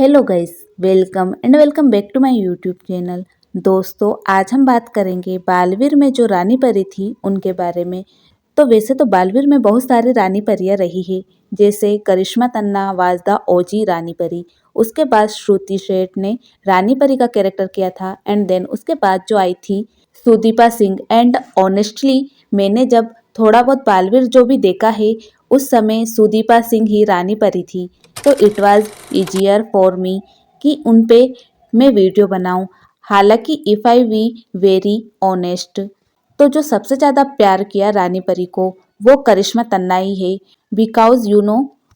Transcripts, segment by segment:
Hello guys, welcome back to my YouTube channel. दोस्तों, आज हम बात करेंगे बालवीर में जो रानी परी थी उनके बारे में। तो वैसे तो बालवीर में बहुत सारी रानी परियां रही है, जैसे Karishma Tanna was the OG रानी परी। उसके बाद श्रुति शेठ ने रानी परी का कैरेक्टर किया था एंड देन उसके बाद जो आई थी सुदीपा सिंह। एंड ऑनेस्टली मैंने जब थोड़ा बहुत बालवीर जो भी देखा है उस समय सुदीपा सिंह ही रानी परी थी। तो it was easier for me कि उन पे मैं वीडियो बनाऊं। हालांकि if I we very honest, तो जो सबसे ज़्यादा प्यार किया रानी परी को वो करिश्मा तन्ना ही है। बिकॉज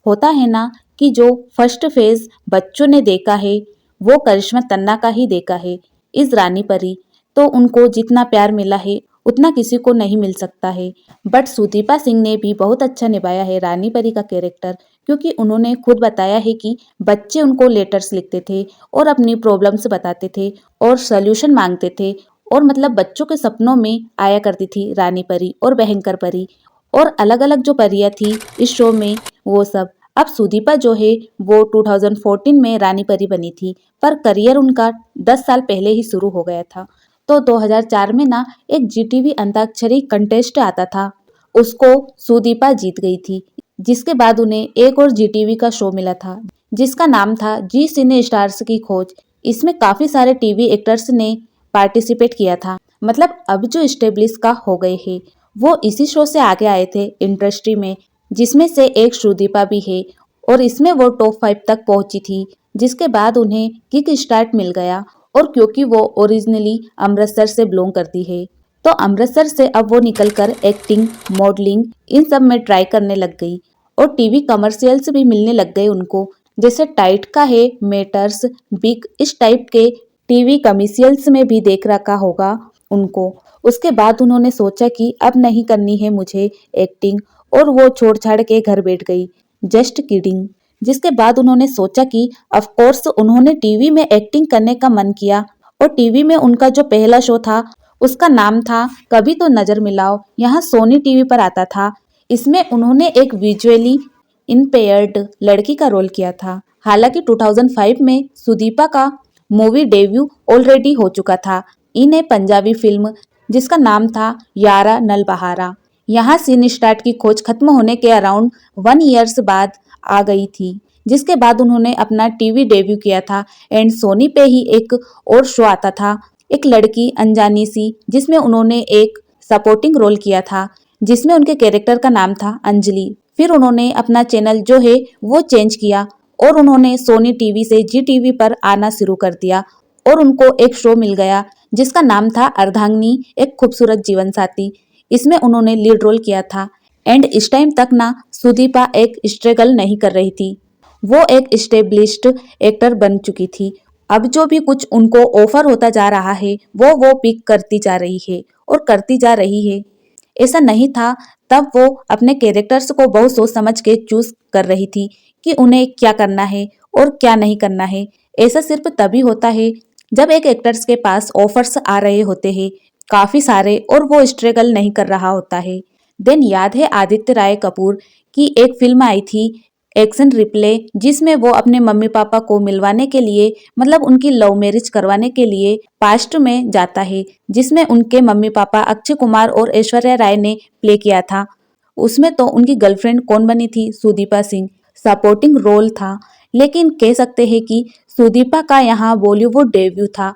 होता है ना कि जो फर्स्ट फेज बच्चों ने देखा है वो करिश्मा तन्ना का ही देखा है इस रानी परी। तो उनको जितना प्यार मिला है उतना किसी को नहीं मिल सकता है। बट सुदीपा सिंह ने भी बहुत अच्छा निभाया है रानी परी का कैरेक्टर, क्योंकि उन्होंने खुद बताया है कि बच्चे उनको लेटर्स लिखते थे और अपनी प्रॉब्लम्स बताते थे और सॉल्यूशन मांगते थे। और मतलब बच्चों के सपनों में आया करती थी रानी परी और भयंकर परी और अलग अलग जो परियां थी इस शो में वो सब। अब सुदीपा जो है वो 2014 में रानी परी बनी थी, पर करियर उनका 10 साल पहले ही शुरू हो गया था। तो 2004 में ना एक जीटीवी अंताक्षरी कंटेस्ट आता था, उसको सुदीपा जीत गई थी। जिसके बाद उन्हें एक और जीटीवी का शो मिला था जिसका नाम था जी सिने स्टार्स की खोज। इसमें काफी सारे टीवी एक्टर्स ने पार्टिसिपेट किया था। मतलब अब जो स्टेब्लिश का हो गए हैं वो इसी शो से आगे आए थे इंडस्ट्री में, जिसमें से एक श्रुदीपा भी है और इसमें वो टॉप 5 तक पहुंची थी। जिसके बाद उन्हें किक स्टार्ट मिल गया और क्योंकि वो ओरिजिनली अमृतसर से बिलोंग करती है तो अमृतसर से अब वो निकलकर एक्टिंग, मॉडलिंग इन सब में ट्राई करने लग गई और टीवी कमर्शियल्स भी मिलने लग गए उनको। जैसे टाइट का है मेटर्स, बिग, इस टाइप के टीवी कमर्शियल्स में भी देख रखा होगा उनको। उसके बाद उन्होंने सोचा कि अब नहीं करनी है मुझे एक्टिंग और वो छोड़ छाड़ के घर बैठ गई। Just kidding. जिसके बाद उन्होंने सोचा कि ऑफ कोर्स उन्होंने टीवी में एक्टिंग करने का मन किया और टीवी में उनका जो पहला शो था उसका नाम था कभी तो नजर मिलाओ। यहाँ सोनी टीवी पर आता था। इसमें उन्होंने एक विजुअली इम्पेयर्ड लड़की का रोल किया था। हालांकि 2005 में सुदीपा का मूवी डेब्यू ऑलरेडी हो चुका था इन ए पंजाबी फिल्म जिसका नाम था यारा नल बहारा। यहाँ सीन स्टार्ट की खोज खत्म होने के अराउंड 1 ईयर्स बाद आ गई थी। जिसके बाद उन्होंने अपना टीवी डेब्यू किया था एंड सोनी पे ही एक और शो आता था, एक लड़की अनजानी सी, जिसमें उन्होंने एक सपोर्टिंग रोल किया था जिसमें उनके कैरेक्टर का नाम था अंजलि। फिर उन्होंने अपना चैनल जो है वो चेंज किया और उन्होंने सोनी टीवी से जी टीवी पर आना शुरू कर दिया और उनको एक शो मिल गया जिसका नाम था अर्धांगिनी एक खूबसूरत जीवन साथी। इसमें उन्होंने लीड रोल किया था एंड इस टाइम तक ना सुदीपा एक स्ट्रगल नहीं कर रही थी, वो एक स्टेब्लिश्ड एक्टर बन चुकी थी। अब जो भी कुछ उनको ऑफर होता जा रहा है वो पिक करती जा रही है और करती जा रही है। ऐसा नहीं था तब वो अपने कैरेक्टर्स को बहुत सोच समझ के चूज कर रही थी कि उन्हें क्या करना है और क्या नहीं करना है। ऐसा सिर्फ तभी होता है जब एक एक्टर्स के पास ऑफर्स आ रहे होते हैं काफी सारे और वो स्ट्रगल नहीं कर रहा होता है। देन याद है आदित्य राय कपूर की एक फिल्म आई थी एक्शन रिप्ले, जिसमें वो अपने मम्मी पापा को मिलवाने के लिए, मतलब उनकी लव मैरिज करवाने के लिए पास्ट में जाता है, जिसमें उनके मम्मी पापा अक्षय कुमार और ऐश्वर्या राय ने प्ले किया था। उसमें तो उनकी गर्लफ्रेंड कौन बनी थी? सुदीपा सिंह। सपोर्टिंग रोल था, लेकिन कह सकते हैं कि सुदीपा का यहाँ बॉलीवुड डेब्यू था।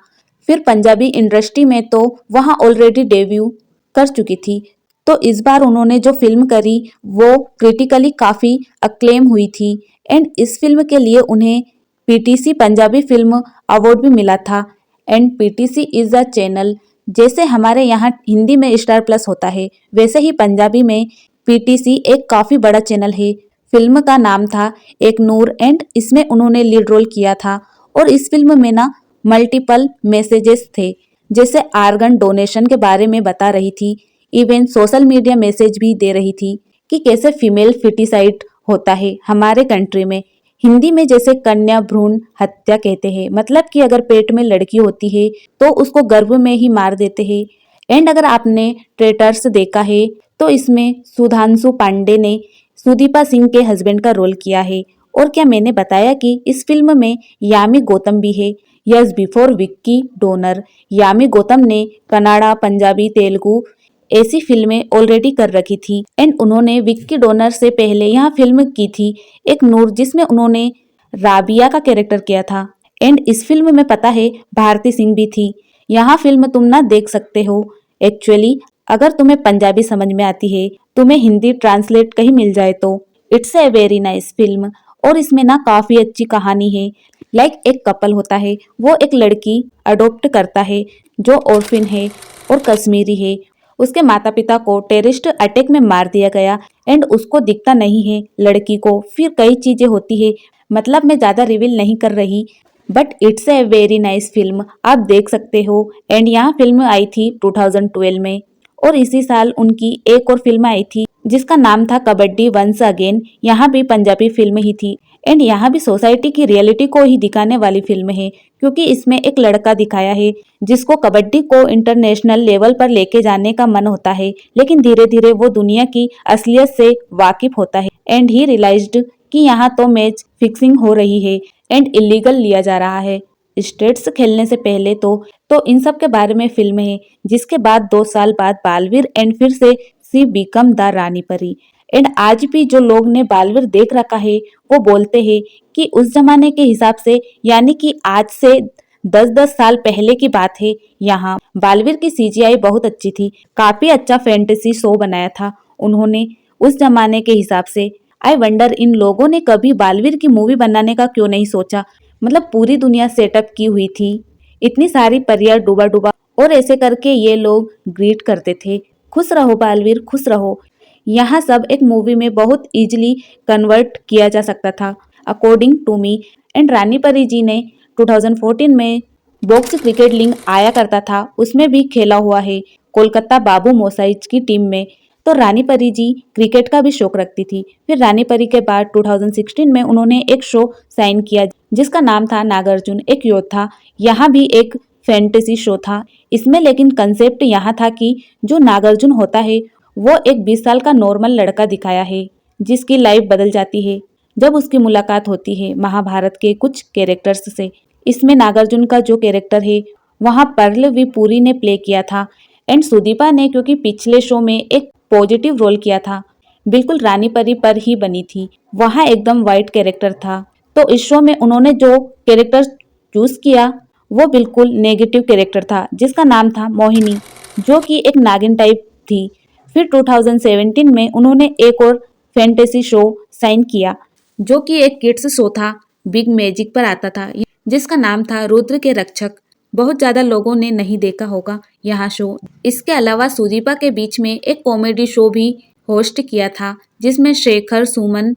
फिर पंजाबी इंडस्ट्री में तो वहाँ ऑलरेडी डेब्यू कर चुकी थी। तो इस बार उन्होंने जो फिल्म करी वो क्रिटिकली काफ़ी अक्लेम हुई थी एंड इस फिल्म के लिए उन्हें पीटीसी पंजाबी फिल्म अवार्ड भी मिला था। And PTC is a channel, जैसे हमारे यहाँ हिंदी में स्टार प्लस होता है वैसे ही पंजाबी में पीटीसी एक काफ़ी बड़ा चैनल है। फिल्म का नाम था एक नूर एंड इसमें उन्होंने लीड रोल किया था और इस फिल्म में ना मल्टीपल मैसेजेस थे, जैसे आर्गन डोनेशन के बारे में बता रही थी, इवन सोशल मीडिया मैसेज भी दे रही थी कि कैसे फीमेल फिटिसाइड होता है हमारे कंट्री में। हिंदी में जैसे कन्या भ्रूण हत्या कहते हैं, मतलब कि अगर पेट में लड़की होती है तो उसको गर्भ में ही मार देते हैं। एंड अगर आपने ट्रेटर्स देखा है तो इसमें सुधांशु पांडे ने सुदीपा सिंह के हस्बैंड का रोल किया है और क्या मैंने बताया कि इस फिल्म में यामी गौतम भी है। Yes, before Vicky donor Yami Gautam ने कन्नड़ा, पंजाबी, तेलुगु ऐसी फिल्में ऑलरेडी कर रखी थी एंड उन्होंने विक्की डोनर से पहले यहाँ फिल्म की थी एक नूर, जिसमें उन्होंने राबिया का कैरेक्टर किया था। एंड इस फिल्म में पता है भारती सिंह भी थी। यहाँ फिल्म तुम ना देख सकते हो। एक्चुअली अगर तुम्हें पंजाबी समझ में आती है, तुम्हें हिंदी ट्रांसलेट कहीं मिल जाए तो it's a very nice film. और इसमें ना काफी अच्छी कहानी है। लाइक एक कपल होता है, वो एक लड़की अडॉप्ट करता है जो ऑर्फिन है और कश्मीरी है। उसके माता पिता को टेररिस्ट अटैक में मार दिया गया एंड उसको दिखता नहीं है लड़की को। फिर कई चीजें होती है, मतलब मैं ज्यादा रिवील नहीं कर रही, but it's a very nice film, आप देख सकते हो। एंड यहाँ फिल्म आई थी 2012 में और इसी साल उनकी एक और फिल्म आई थी जिसका नाम था कबड्डी वंस अगेन। यहाँ भी पंजाबी फिल्म ही थी एंड यहाँ भी सोसाइटी की रियलिटी को ही दिखाने वाली फिल्म है, क्योंकि इसमें एक लड़का दिखाया है जिसको कबड्डी को इंटरनेशनल लेवल पर लेके जाने का मन होता है, लेकिन धीरे धीरे वो दुनिया की असलियत से वाकिफ होता है एंड ही रियलाइज्ड कि यहाँ तो मैच फिक्सिंग हो रही है एंड इलीगल लिया जा रहा है स्टेट्स खेलने से पहले। तो इन सब के बारे में फिल्म है, जिसके बाद 2 साल बाद बालवीर एंड फिर से सी बिकम द रानी परी। एंड आज भी जो लोग ने बालवीर देख रखा है वो बोलते हैं कि उस जमाने के हिसाब से, यानी कि आज से 10-10 साल पहले की बात है, यहाँ बालवीर की सीजीआई बहुत अच्छी थी। काफी अच्छा फैंटेसी शो बनाया था उन्होंने उस जमाने के हिसाब से। आई वंडर इन लोगों ने कभी बालवीर की मूवी बनाने का क्यों नहीं सोचा। मतलब पूरी दुनिया सेटअप की हुई थी, इतनी सारी परियां डूबा डूबा, और ऐसे करके ये लोग ग्रीट करते थे, खुश रहो बालवीर खुश रहो। यहाँ सब एक मूवी में बहुत इजीली कन्वर्ट किया जा सकता था अकॉर्डिंग टू मी। एंड रानी परी जी ने 2014 में बॉक्स क्रिकेट लीग आया करता था, उसमें भी खेला हुआ है कोलकाता बाबू मोसाइज की टीम में। तो रानी परी जी क्रिकेट का भी शौक रखती थी। फिर रानी परी के बाद 2016 में उन्होंने एक शो साइन किया जिसका नाम था नागार्जुन एक योद्धा। यहाँ भी एक फैंटेसी शो था इसमें, लेकिन कंसेप्ट यहाँ था कि जो नागार्जुन होता है वो एक 20 साल का नॉर्मल लड़का दिखाया है जिसकी लाइफ बदल जाती है जब उसकी मुलाकात होती है महाभारत के कुछ कैरेक्टर्स से। इसमें नागार्जुन का जो कैरेक्टर है वहाँ पर्ल पुरी ने प्ले किया था एंड सुदीपा ने, क्योंकि पिछले शो में एक पॉजिटिव रोल किया था, बिल्कुल रानी परी पर ही बनी थी, वहाँ एकदम वाइट कैरेक्टर था। तो इस शो में उन्होंने जो कैरेक्टर चूज किया वो बिल्कुल नेगेटिव कैरेक्टर था जिसका नाम था मोहिनी, जो कि एक नागिन टाइप थी। फिर 2017 में उन्होंने एक और फैंटेसी शो साइन किया जो कि एक किड्स शो था, बिग मैजिक पर आता था, जिसका नाम था रुद्र के रक्षक। बहुत ज्यादा लोगों ने नहीं देखा होगा यहाँ शो। इसके अलावा सुदीपा के बीच में एक कॉमेडी शो भी होस्ट किया था जिसमें शेखर सुमन,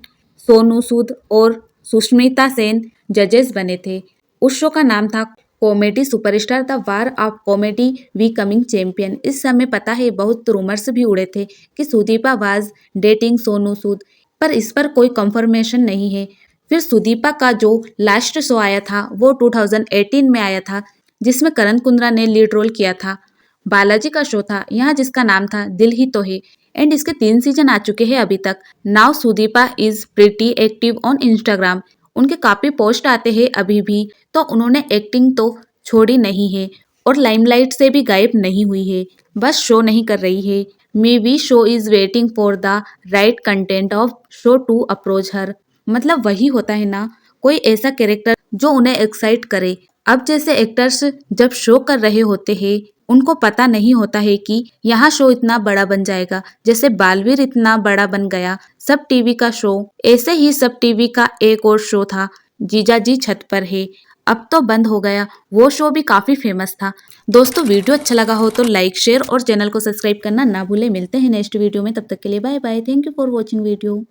सोनू सूद और सुष्मिता सेन जजेस बने थे। उस शो का नाम था comedy superstar the war of comedy we coming champion. इस समय पता है बहुत रूमर्स भी उड़े थे कि सुदीपा वाज डेटिंग सोनू सूद, पर इस पर कोई कंफर्मेशन नहीं है। फिर सुदीपा का जो लास्ट शो आया था वो 2018 में आया था जिसमें करण कुंद्रा ने लीड रोल किया था। बालाजी का शो था यहाँ जिसका नाम था दिल ही तो है एंड इसके 3 सीजन आ चुके हैं अभी तक। Now Sudipa is pretty active on Instagram, उनके काफी पोस्ट आते हैं अभी भी, तो उन्होंने एक्टिंग तो छोड़ी नहीं है और लाइमलाइट से भी गायब नहीं हुई है, बस शो नहीं कर रही है। May be show is waiting for the right content of show to approach her. मतलब वही होता है ना, कोई ऐसा कैरेक्टर जो उन्हें एक्साइट करे। अब जैसे एक्टर्स जब शो कर रहे होते हैं उनको पता नहीं होता है कि यहाँ शो इतना बड़ा बन जाएगा, जैसे बालवीर इतना बड़ा बन गया सब टीवी का शो। ऐसे ही सब टीवी का एक और शो था जीजा जी छत पर है, अब तो बंद हो गया, वो शो भी काफी फेमस था। दोस्तों वीडियो अच्छा लगा हो तो लाइक शेयर और चैनल को सब्सक्राइब करना ना भूले। मिलते हैं नेक्स्ट वीडियो में, तब तक के लिए bye bye. Thank you for watching video.